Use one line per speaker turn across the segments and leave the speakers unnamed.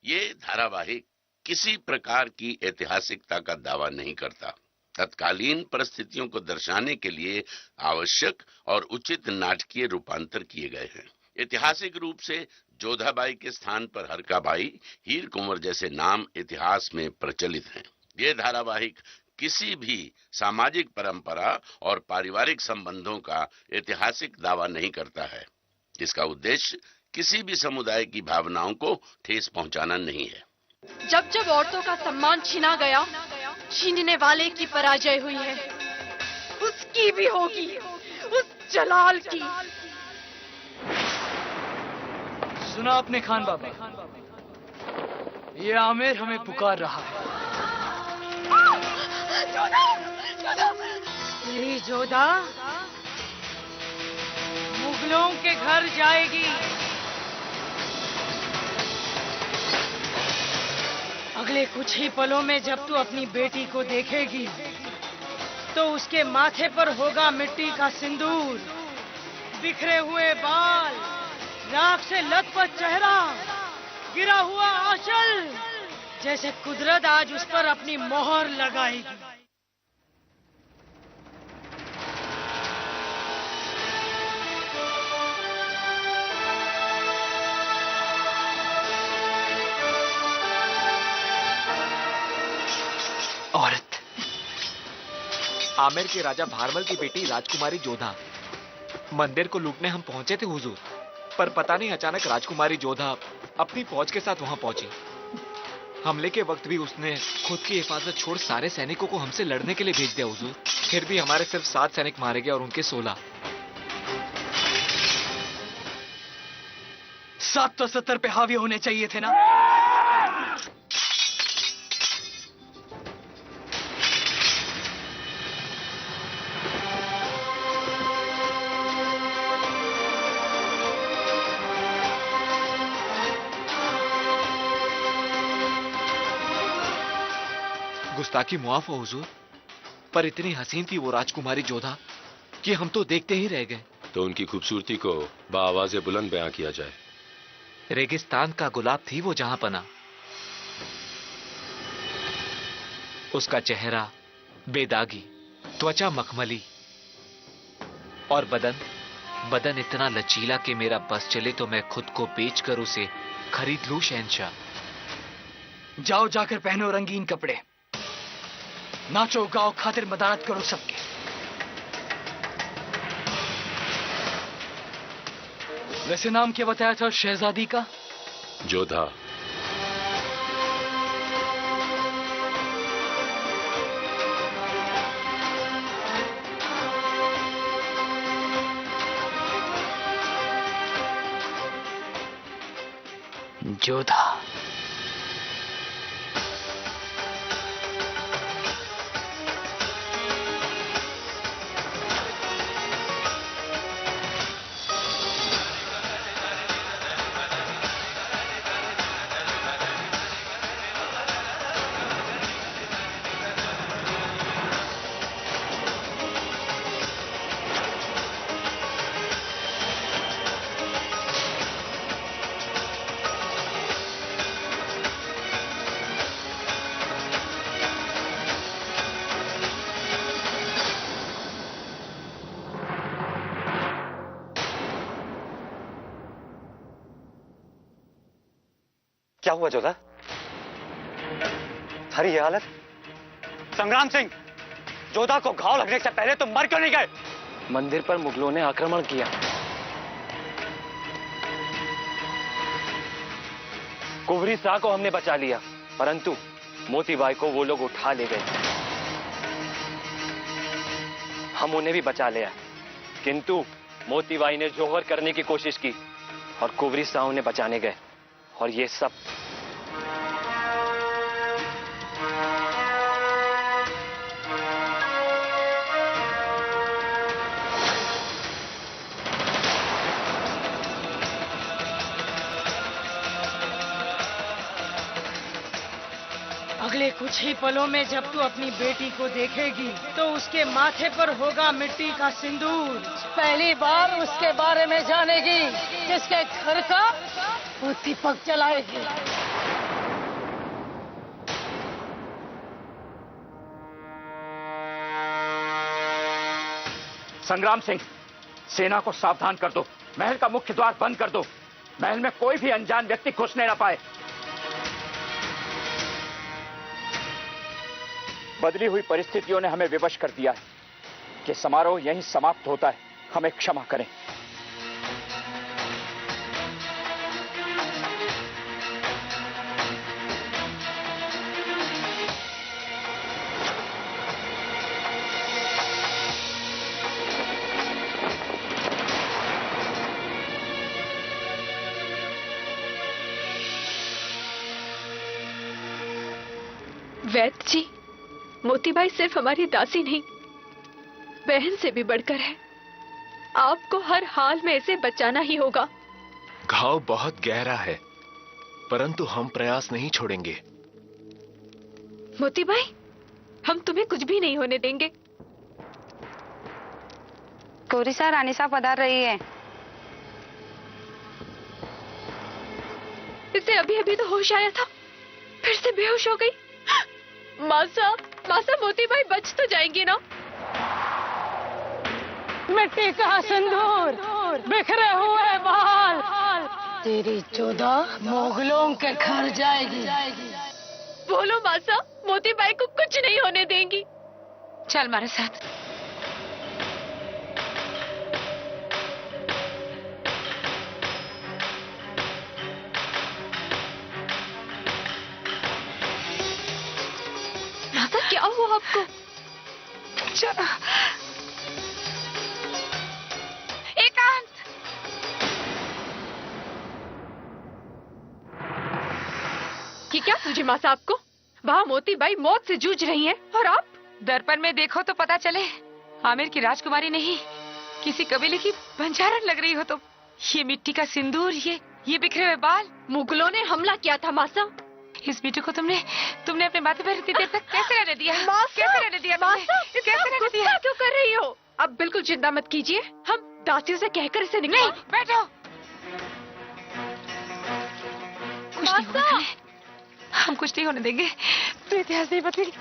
ये धारावाहिक किसी प्रकार की ऐतिहासिकता का दावा नहीं करता। तत्कालीन परिस्थितियों को दर्शाने के लिए आवश्यक और उचित नाटकीय रूपांतर किए गए हैं। ऐतिहासिक रूप से जोधाबाई के स्थान पर हरकाबाई, हीर कुंवर जैसे नाम इतिहास में प्रचलित हैं। ये धारावाहिक किसी भी सामाजिक परंपरा और पारिवारिक संबंधों का ऐतिहासिक दावा नहीं करता है। इसका उद्देश्य किसी भी समुदाय की भावनाओं को ठेस पहुंचाना नहीं है।
जब जब औरतों का सम्मान छीना गया, छीनने वाले की पराजय हुई है, उसकी भी होगी, उस जलाल की।
सुना आपने खान बाबा, ये आमिर हमें पुकार रहा है।
जोधा, जोधा।
तेरी जोधा मुगलों के घर जाएगी। अगले कुछ ही पलों में जब तू अपनी बेटी को देखेगी तो उसके माथे पर होगा मिट्टी का सिंदूर, बिखरे हुए बाल, राख से लथपथ चेहरा, गिरा हुआ आंचल, जैसे कुदरत आज उस पर अपनी मोहर लगाएगी।
औरत आमेर के राजा भारमल की बेटी राजकुमारी जोधा। मंदिर को लूटने हम पहुंचे थे हुजूर, पर पता नहीं अचानक राजकुमारी जोधा अपनी फौज के साथ वहां पहुंची। हमले के वक्त भी उसने खुद की हिफाजत छोड़ सारे सैनिकों को हमसे लड़ने के लिए भेज दिया हुजूर। फिर भी हमारे सिर्फ 7 सैनिक मारे गए और उनके 16।
7 तो 70 पे हावी होने चाहिए थे ना।
गुस्ताखी मुआफ हो हुजूर, पर इतनी हसीन थी वो राजकुमारी जोधा कि हम तो देखते ही रह गए।
तो उनकी खूबसूरती को बाआवाज़े बुलंद बयां किया जाए।
रेगिस्तान का गुलाब थी वो जहां पना। उसका चेहरा बेदागी, त्वचा मखमली और बदन इतना लचीला कि मेरा बस चले तो मैं खुद को बेचकर उसे खरीद लूं शहंशाह।
जाओ जाकर पहनो रंगीन कपड़े, नाचो गाओ, खातिर मदारत करो सबके। वैसे नाम क्या बताया था शहजादी का?
जोधा।
जोधा।
क्या हुआ जोधा? सारी ये हालत? संग्राम सिंह, जोधा को घाव लगने से पहले तुम मर क्यों नहीं गए?
मंदिर पर मुगलों ने आक्रमण किया। कुंवरी शाह को हमने बचा लिया, परंतु मोतीबाई को वो लोग उठा ले गए। हम उन्हें भी बचा लिया, किंतु मोतीबाई ने जोहर करने की कोशिश की और कुंवरी शाह उन्हें बचाने गए। और ये सब
अगले कुछ ही पलों में जब तू अपनी बेटी को देखेगी तो उसके माथे पर होगा मिट्टी का सिंदूर। पहली बार उसके बारे में जानेगी जिसके घर का वो दीपक जलाएगी।
संग्राम सिंह, सेना को सावधान कर दो। महल का मुख्य द्वार बंद कर दो। महल में कोई भी अनजान व्यक्ति घुसने ना पाए। बदली हुई परिस्थितियों ने हमें विवश कर दिया है कि समारोह यहीं समाप्त होता है। हमें क्षमा करें।
वैद्य जी, मोतीबाई सिर्फ हमारी दासी नहीं, बहन से भी बढ़कर है। आपको हर हाल में इसे बचाना ही होगा।
घाव बहुत गहरा है, परंतु हम प्रयास नहीं छोड़ेंगे।
मोतीबाई, हम तुम्हें कुछ भी नहीं होने देंगे।
कोरिसा रानीसा पधार रही है।
इसे अभी अभी तो होश आया था, फिर से बेहोश हो गई। मासा, मोतीबाई बच तो जाएंगी ना?
मिट्टी का सिंदूर, बिखरे हुए बाल, तेरी जोधा मुगलों के घर जाएगी।
बोलो मासा, मोतीबाई को कुछ नहीं होने देंगी।
चल हमारे साथ।
मासा, क्या हुआ आपको?
एकांत,
ये क्या तुझे मासा? आपको वहाँ मोतीबाई मौत से जूझ रही हैं और आप?
दर्पण में देखो तो पता चले आमिर की राजकुमारी नहीं, किसी कबीले की बंजारन लग रही हो तुम। ये मिट्टी का सिंदूर, ये बिखरे हुए बाल।
मुगलों ने हमला किया था मासा।
इस बेटे को तुमने अपने माथे पर इतनी देर तक कैसे रहने दिया?
कैसे
रहने दिया?
कैसे रहने दिया? क्यों कर रही हो? अब बिल्कुल चिंता मत कीजिए, हम दासियों से कहकर इसे निकाल।
नहीं, बैठो। कुछ नहीं होगा, हम कुछ नहीं होने देंगे। तो इतिहास नहीं बदलेगी,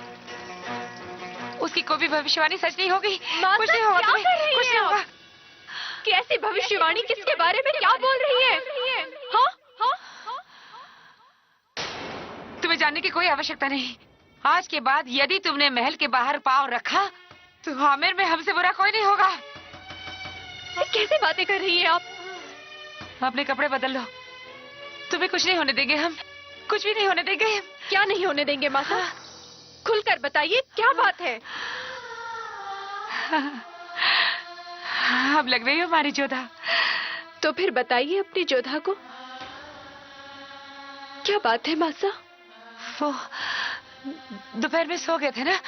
उसकी कोई भी भविष्यवाणी सच नहीं होगी। कुछ नहीं होगा, कुछ नहीं होगा।
कैसी भविष्यवाणी? किसके बारे में क्या बोल रही है? हाँ?
तुम्हें जानने की कोई आवश्यकता नहीं। आज के बाद यदि तुमने महल के बाहर पांव रखा तो आमिर में हमसे बुरा कोई नहीं होगा।
कैसी बातें कर रही हैं आप?
अपने कपड़े बदल लो, तुम्हें कुछ नहीं होने देंगे। हम कुछ भी नहीं होने देंगे।
क्या नहीं होने देंगे मासा? खुलकर बताइए, क्या बात है?
अब लग रही हो हमारी जोधा।
तो फिर बताइए अपनी जोधा को, क्या बात है मासा?
वो दोपहर में सो गए थे ना,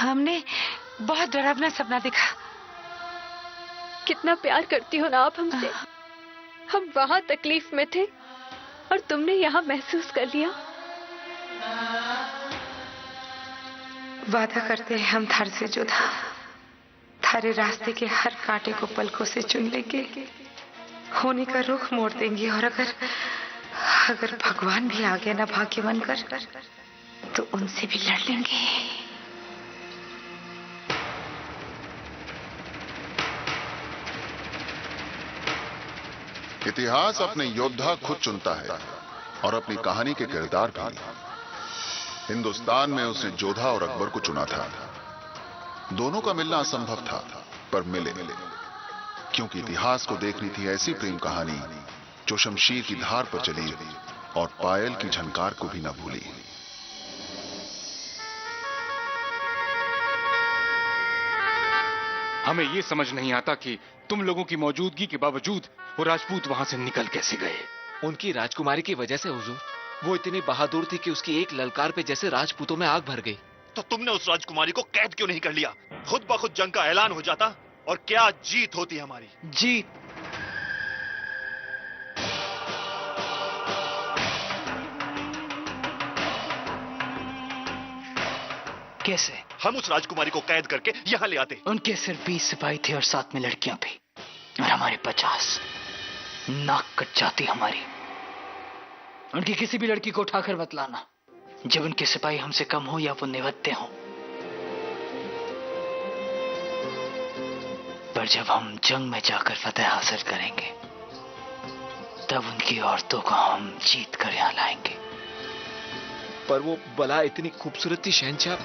हमने बहुत डरावना सपना देखा।
कितना प्यार करती हो ना आप हमसे। हम वहां तकलीफ में थे और तुमने यहाँ महसूस कर लिया।
वादा करते हैं हम थारे से जोधा, थारे रास्ते के हर कांटे को पलकों से चुन लेंगे, होने का रुख मोड़ देंगे। और अगर भगवान भी आ गया ना भाग्य बनकर, तो उनसे भी लड़ लेंगे।
इतिहास अपने योद्धा खुद चुनता है और अपनी कहानी के किरदार भी। हिंदुस्तान में उसने जोधा और अकबर को चुना था। दोनों का मिलना असंभव था, पर मिले, क्योंकि इतिहास को देखनी थी ऐसी प्रेम कहानी जो शमशीर की धार पर चली और पायल की झनकार को भी न भूली।
हमें ये समझ नहीं आता कि तुम लोगों की मौजूदगी के बावजूद वो राजपूत वहां से निकल कैसे गए।
उनकी राजकुमारी की वजह से हुजूर, वो इतनी बहादुर थी कि उसकी एक ललकार पे जैसे राजपूतों में आग भर गई।
तो तुमने उस राजकुमारी को कैद क्यों नहीं कर लिया? खुद ब खुद जंग का ऐलान हो जाता और क्या जीत होती हमारी।
जीत?
कैसे? हम उस राजकुमारी को कैद करके यहाँ ले आते।
उनके सिर्फ 20 सिपाही थे और साथ में लड़कियां भी, और हमारे 50। नाक कट जाती हमारी। उनकी किसी भी लड़की को उठाकर मत लाना जब उनके सिपाही हमसे कम हो या वो निवत्ते हो। और जब हम जंग में जाकर फतेह हासिल करेंगे तब उनकी औरतों को हम जीत कर यहाँ लाएंगे।
पर वो बला इतनी खूबसूरत थी शहंशाह।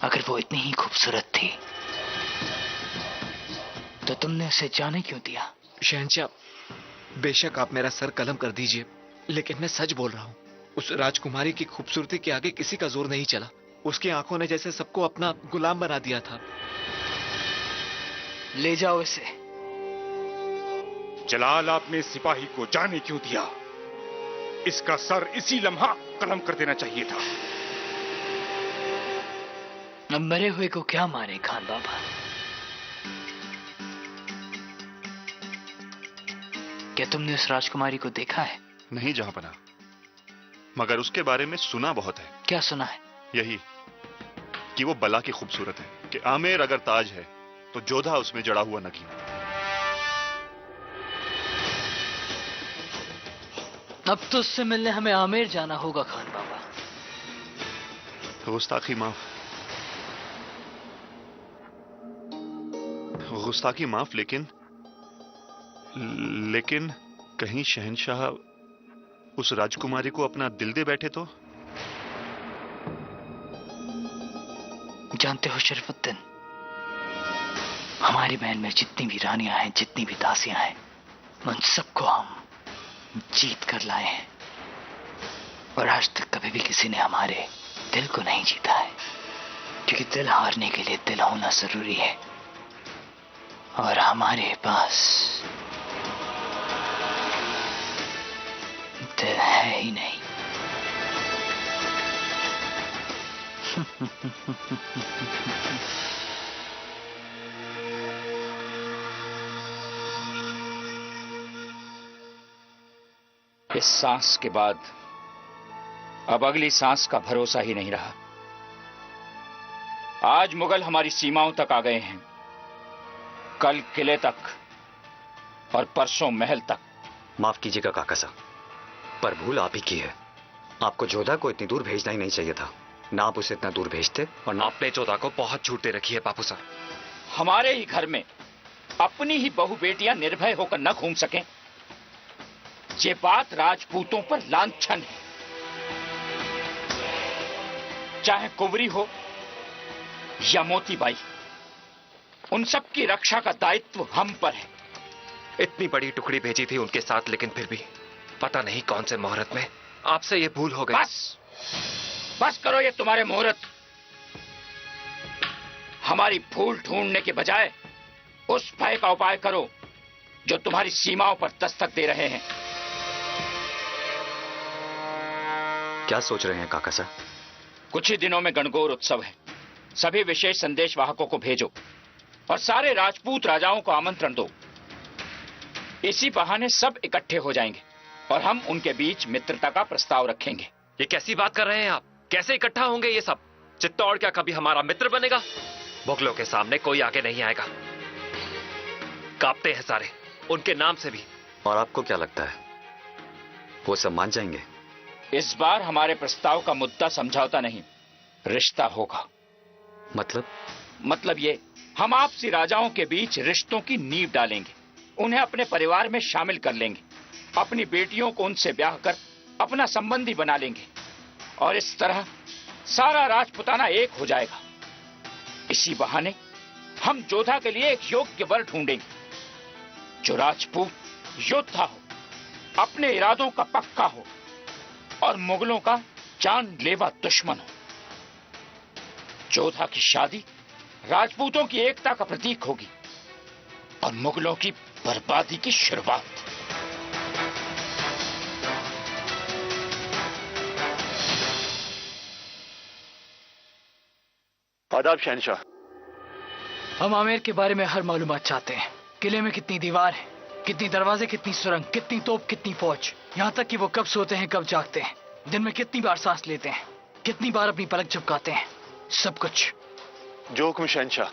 अगर वो इतनी ही खूबसूरत थी तो तुमने उसे जाने क्यों दिया?
शहंशाह, बेशक आप मेरा सर कलम कर दीजिए, लेकिन मैं सच बोल रहा हूँ। उस राजकुमारी की खूबसूरती के आगे किसी का जोर नहीं चला। उसकी आंखों ने जैसे सबको अपना गुलाम बना दिया था।
ले जाओ इसे।
जलाल, आपने सिपाही को जाने क्यों दिया? इसका सर इसी लम्हा कलम कर देना चाहिए था।
अब मरे हुए को क्या मारे खान बाबा? क्या तुमने उस राजकुमारी को देखा है?
नहीं जहांपनाह, मगर उसके बारे में सुना बहुत है।
क्या सुना है?
यही कि वो बला की खूबसूरत है, कि आमेर अगर ताज है तो जोधा उसमें जड़ा हुआ नगीन।
अब तो उससे मिलने हमें आमेर जाना होगा खान बाबा।
गुस्ताखी माफ, लेकिन कहीं शहंशाह उस राजकुमारी को अपना दिल दे बैठे तो?
जानते हो शरफुद्दीन, हमारी महल में जितनी भी रानियां हैं, जितनी भी दासियां हैं, उन सबको हम जीत कर लाए हैं। और आज तक कभी भी किसी ने हमारे दिल को नहीं जीता है, क्योंकि दिल हारने के लिए दिल होना जरूरी है, और हमारे पास दिल है ही नहीं।
इस सांस के बाद अब अगली सांस का भरोसा ही नहीं रहा। आज मुगल हमारी सीमाओं तक आ गए हैं, कल किले तक और परसों महल तक।
माफ कीजिएगा काका साहब, पर भूल आप ही की है। आपको जोधा को इतनी दूर भेजना ही नहीं चाहिए था। ना आप उसे इतना दूर भेजते और ना
आपने जोधा को बहुत छूट दे रखी है बापू साहब।
हमारे ही घर में अपनी ही बहु बेटियां निर्भय होकर न घूम सकें, ये बात राजपूतों पर लांछन है। चाहे कुंवरी हो या मोतीबाई, उन सब की रक्षा का दायित्व हम पर है।
इतनी बड़ी टुकड़ी भेजी थी उनके साथ, लेकिन फिर भी पता नहीं कौन से मुहूर्त में आपसे ये भूल हो गई।
बस करो ये तुम्हारे मुहूर्त। हमारी भूल ढूंढने के बजाय उस भय का उपाय करो जो तुम्हारी सीमाओं पर दस्तक दे रहे हैं।
क्या सोच रहे हैं काका साहब?
कुछ ही दिनों में गणगौर उत्सव है। सभी विशेष संदेश वाहकों को भेजो और सारे राजपूत राजाओं को आमंत्रण दो। इसी बहाने सब इकट्ठे हो जाएंगे और हम उनके बीच मित्रता का प्रस्ताव रखेंगे।
ये कैसी बात कर रहे हैं आप? कैसे इकट्ठा होंगे ये सब? चित्तौड़ क्या कभी हमारा मित्र बनेगा? मुगलों के सामने कोई आगे नहीं आएगा। कांपते हैं सारे उनके नाम से भी।
और आपको क्या लगता है वो सब मान जाएंगे?
इस बार हमारे प्रस्ताव का मुद्दा समझौता नहीं, रिश्ता होगा। मतलब ये, हम आपसी राजाओं के बीच रिश्तों की नींव डालेंगे, उन्हें अपने परिवार में शामिल कर लेंगे, अपनी बेटियों को उनसे ब्याह कर अपना संबंधी बना लेंगे और इस तरह सारा राजपुताना एक हो जाएगा। इसी बहाने हम जोधा के लिए एक योग्य वर ढूंढेंगे जो राजपूत योद्धा हो, अपने इरादों का पक्का हो और मुगलों का जानलेवा दुश्मन हो। जोधा की शादी राजपूतों की एकता का प्रतीक होगी और मुगलों की बर्बादी की शुरुआत।
आदाब शहंशाह।
हम आमेर के बारे में हर मालूमात चाहते हैं। किले में कितनी दीवार है, कितनी दरवाजे, कितनी सुरंग, कितनी तोप, कितनी फौज, यहाँ तक कि वो कब सोते हैं कब जागते हैं, दिन में कितनी बार सांस लेते हैं, कितनी बार अपनी पलक झपकाते हैं, सब कुछ।
जो हुक्म शहंशाह।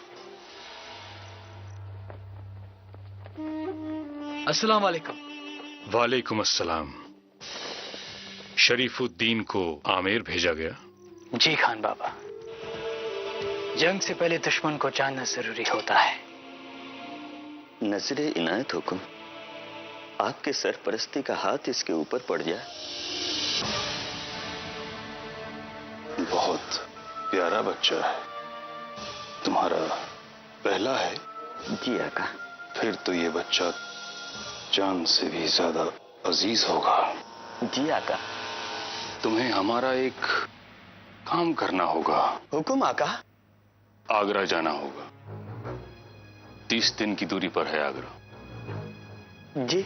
अस्सलाम वालेकुम।
वालेकुम अस्सलाम। शरीफुद्दीन को आमेर भेजा गया?
जी खान बाबा, जंग से पहले दुश्मन को जानना जरूरी होता है।
नजरे इनायत हुकुम, आपके सरपरस्ती का हाथ इसके ऊपर पड़ जाए।
बहुत प्यारा बच्चा है। तुम्हारा पहला है?
जी आका।
फिर तो ये बच्चा जान से भी ज्यादा अजीज होगा।
जी आका।
तुम्हें हमारा एक काम करना होगा।
हुकुम आका।
आगरा जाना होगा। 30 दिन की दूरी पर है आगरा।
जी,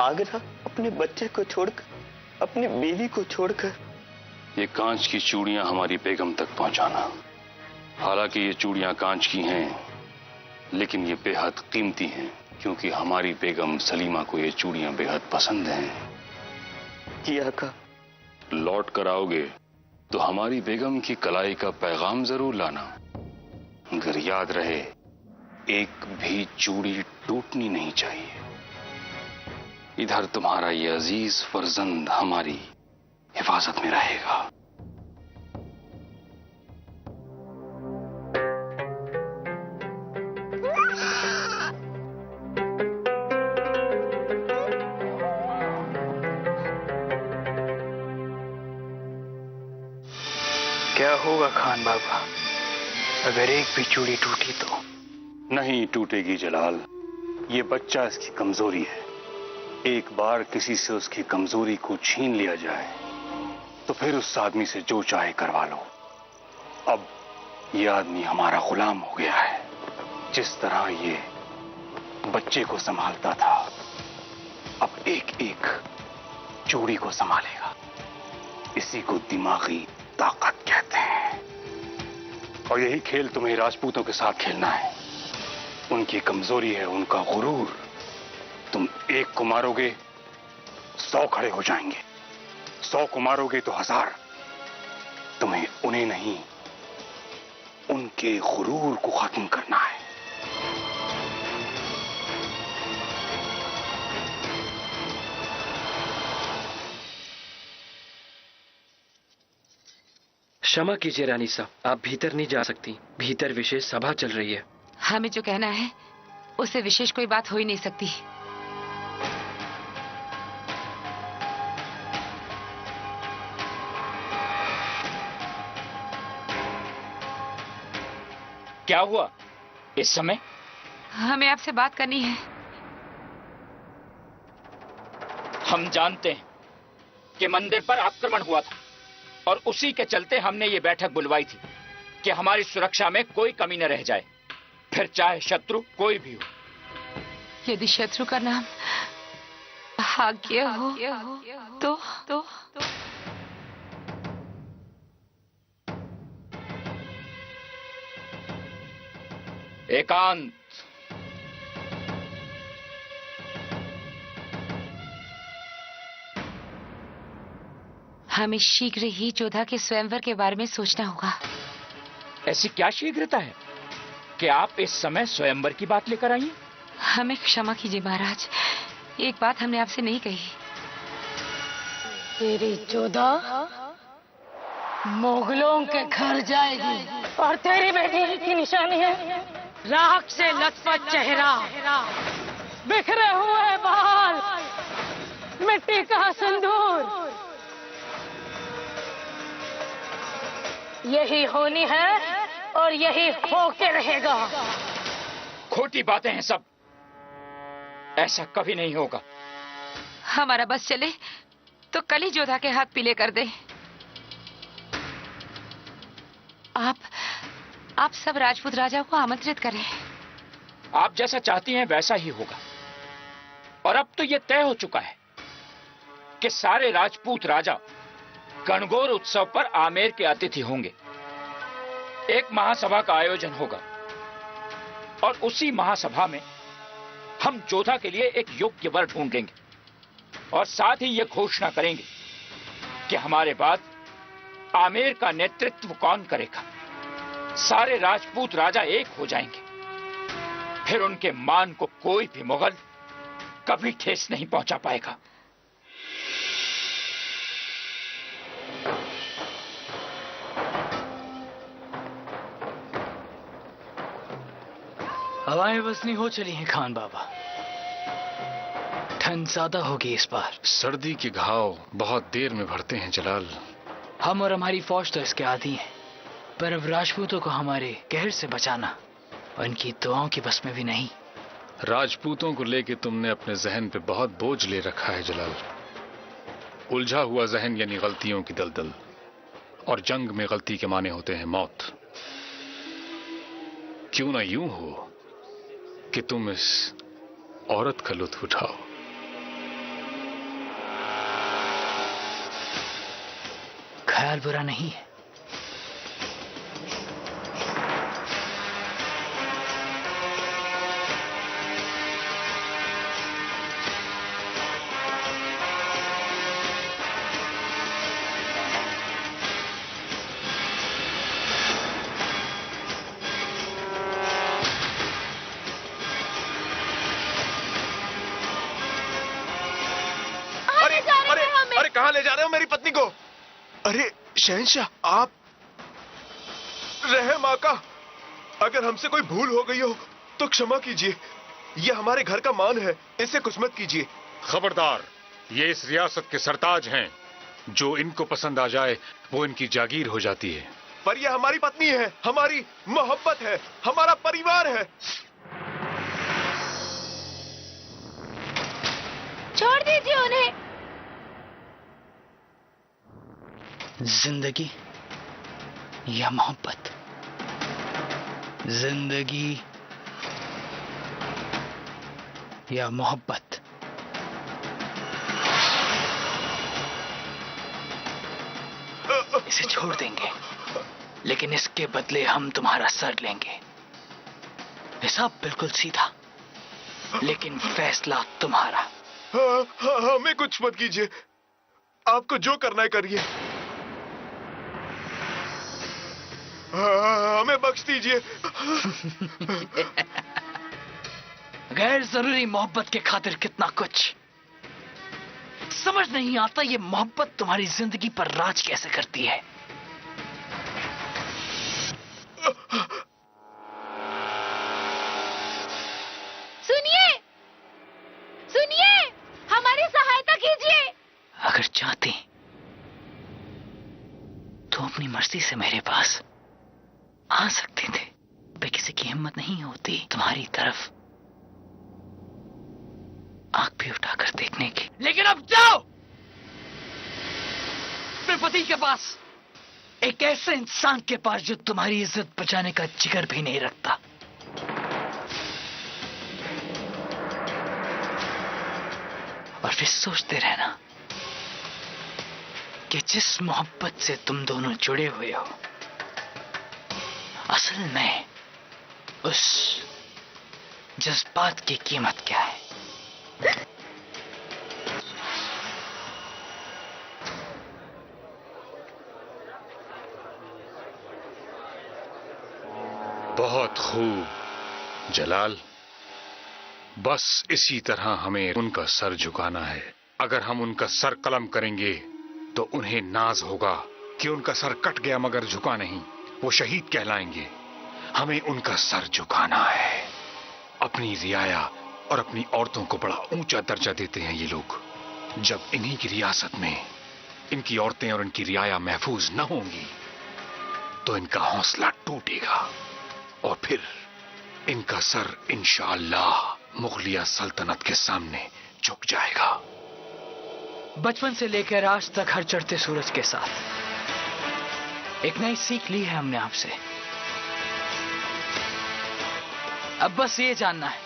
आगरा अपने बच्चे को छोड़कर, अपनी बीवी को छोड़कर।
ये कांच की चूड़ियां हमारी बेगम तक पहुंचाना। हालांकि ये चूड़ियां कांच की हैं, लेकिन ये बेहद कीमती हैं, क्योंकि हमारी बेगम सलीमा को ये चूड़ियां बेहद पसंद हैं।
जी आका।
लौट कर आओगे तो हमारी बेगम की कलाई का पैगाम जरूर लाना। अगर याद रहे, एक भी चूड़ी टूटनी नहीं चाहिए। इधर तुम्हारा ये अजीज फर्जंद हमारी हिफाजत में रहेगा।
क्या होगा खान बाबा अगर एक भी चूड़ी टूटी तो?
नहीं टूटेगी जलाल, ये बच्चा इसकी कमजोरी है। एक बार किसी से उसकी कमजोरी को छीन लिया जाए तो फिर उस आदमी से जो चाहे करवा लो। अब ये आदमी हमारा गुलाम हो गया है। जिस तरह ये बच्चे को संभालता था, अब एक एक चूड़ी को संभालेगा। इसी को दिमागी ताकत कहते हैं। और यही खेल तुम्हें राजपूतों के साथ खेलना है। उनकी कमजोरी है उनका गुरूर। तुम एक को मारोगे 100 खड़े हो जाएंगे, 100 को मारोगे तो 1000। तुम्हें उन्हें नहीं, उनके गुरूर को खत्म करना है।
क्षमा कीजिए रानी साहब, आप भीतर नहीं जा सकती। भीतर विशेष सभा चल रही है।
हमें जो कहना है उससे विशेष कोई बात हो ही नहीं सकती।
क्या हुआ इस समय?
हमें आपसे बात करनी है।
हम जानते हैं कि मंदिर पर आक्रमण हुआ था और उसी के चलते हमने ये बैठक बुलवाई थी कि हमारी सुरक्षा में कोई कमी न रह जाए, फिर चाहे शत्रु कोई भी हो।
यदि शत्रु का नाम भाग्य हो तो
एकांत।
हमें शीघ्र ही जोधा के स्वयंवर के बारे में सोचना होगा।
ऐसी क्या शीघ्रता है कि आप इस समय स्वयंवर की बात लेकर आई?
हमें क्षमा कीजिए महाराज, एक बात हमने आपसे नहीं कही।
तेरी जोधा मुगलों के घर जाएगी और तेरी बेटी की निशानी है राख से लथपथ चेहरा, बिखरे हुए बाल, मिट्टी का सिंदूर। यही होनी है और यही होके रहेगा।
खोटी बातें हैं सब, ऐसा कभी नहीं होगा।
हमारा बस चले तो कल ही जोधा के हाथ पीले कर दे। आप सब राजपूत राजाओं को आमंत्रित करें।
आप जैसा चाहती हैं वैसा ही होगा। और अब तो यह तय हो चुका है कि सारे राजपूत राजा गणगौर उत्सव पर आमेर के अतिथि होंगे। एक महासभा का आयोजन होगा और उसी महासभा में हम जोधा के लिए एक योग्य वर ढूंढेंगे और साथ ही यह घोषणा करेंगे कि हमारे बाद आमेर का नेतृत्व कौन करेगा। सारे राजपूत राजा एक हो जाएंगे। फिर उनके मान को कोई भी मुगल कभी ठेस नहीं पहुंचा पाएगा।
हवाएं वसनी हो चली हैं खान बाबा। ठंड ज्यादा होगी इस बार।
सर्दी के घाव बहुत देर में भरते हैं जलाल।
हम और हमारी फौज तो इसके आदी हैं, पर अब राजपूतों को हमारे कहर से बचाना उनकी दुआओं की बस में भी नहीं।
राजपूतों को लेके तुमने अपने जहन पे बहुत बोझ ले रखा है जलाल। उलझा हुआ जहन यानी गलतियों की दलदल, और जंग में गलती के माने होते हैं मौत। क्यों ना यूं हो कि तुम इस औरत का लुत्फ उठाओ।
ख्याल बुरा नहीं है।
अरे कहां ले जा रहे हो मेरी पत्नी को?
अरे शहंशाह, आप रहम आका, अगर हमसे कोई भूल हो गई हो तो क्षमा कीजिए। ये हमारे घर का मान है, इसे कुछ मत कीजिए।
खबरदार, ये इस रियासत के सरताज हैं। जो इनको पसंद आ जाए वो इनकी जागीर हो जाती है।
पर ये हमारी पत्नी है, हमारी मोहब्बत है, हमारा परिवार है।
छोड़ दीजिए उन्हें।
जिंदगी या मोहब्बत? जिंदगी या मोहब्बत? इसे छोड़ देंगे, लेकिन इसके बदले हम तुम्हारा सर लेंगे। हिसाब बिल्कुल सीधा, लेकिन फैसला तुम्हारा।
हमें कुछ मत कीजिए, आपको जो करना है करिए। हमें बख्श दीजिए।
गैर जरूरी मोहब्बत के खातिर कितना कुछ। समझ नहीं आता ये मोहब्बत तुम्हारी जिंदगी पर राज कैसे करती है।
सुनिए, सुनिए, हमारी सहायता कीजिए।
अगर चाहती तो अपनी मर्जी से मेरे पास आ सकते थे, पर किसी की हिम्मत नहीं होती तुम्हारी तरफ आंख भी उठाकर देखने की। लेकिन अब जाओ अपने पति के पास, एक ऐसे इंसान के पास जो तुम्हारी इज्जत बचाने का जिगर भी नहीं रखता। और फिर सोचते रहना कि जिस मोहब्बत से तुम दोनों जुड़े हुए हो, असल में उस जज्बात की कीमत क्या है।
बहुत खूब जलाल, बस इसी तरह हमें उनका सर झुकाना है। अगर हम उनका सर कलम करेंगे तो उन्हें नाज होगा कि उनका सर कट गया मगर झुका नहीं, वो शहीद कहलाएंगे। हमें उनका सर झुकाना है। अपनी रियाया और अपनी औरतों को बड़ा ऊंचा दर्जा देते हैं ये लोग। जब इन्हीं की रियासत में इनकी औरतें और इनकी रियाया महफूज न होंगी तो इनका हौसला टूटेगा और फिर इनका सर इंशाअल्लाह मुगलिया सल्तनत के सामने झुक जाएगा।
बचपन से लेकर आज तक हर चढ़ते सूरज के साथ एक नई सीख ली है हमने आपसे। अब बस ये जानना है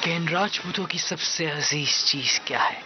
कि इन राजपूतों की सबसे अजीज चीज क्या है।